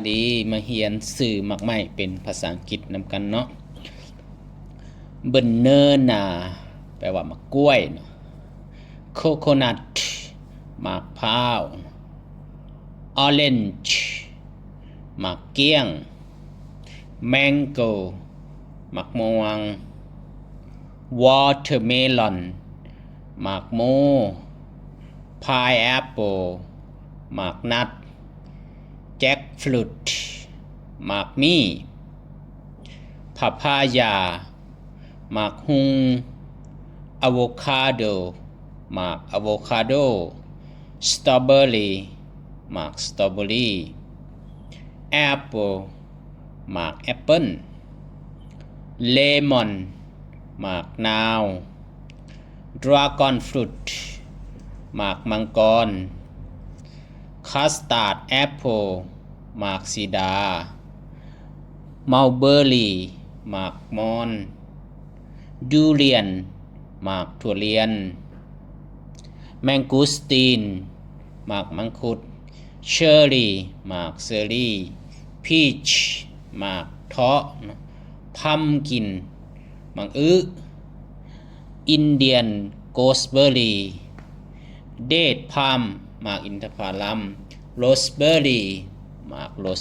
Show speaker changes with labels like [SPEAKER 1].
[SPEAKER 1] ดีมาเรียนสื่อมักใหม่เป็นภาษาอังกฤษนำกันเนาะเบนเนอร์นาแปลว่ามะกล้วยเนาะโคโคนัทมะพร้าวออเรนจ์มะเกี้ยงแมงโก้มะม่วงวอเตอร์เมลอนมะโมพายแอปเปิลมะนัทแจ็คฟรุตหมากมี่พาพายาหมากฮุงอะโวคาโดหมากอะโวคาโดสตรอเบอรี่หมากสตรอเบอรี่แอปเปิลหมากแอปเปิ้ลเลมอนหมากนาวดราก้อนฟรุตหมากมังกรคัสตาร์ดแอปเปิลหมากซีดามัลเบอร์รี่หมากมอนดูเรียนหมากถั่วเลียนแมงกูสตีนหมากมังคุดเชอร์รี่หมากเชอร์รี่พีชหมากเทาะพัมกินหมากอินเดียนโกสเบอร์รี่เดทพัมหมากอินทผลัมโรสเบอร์รี่หมากโร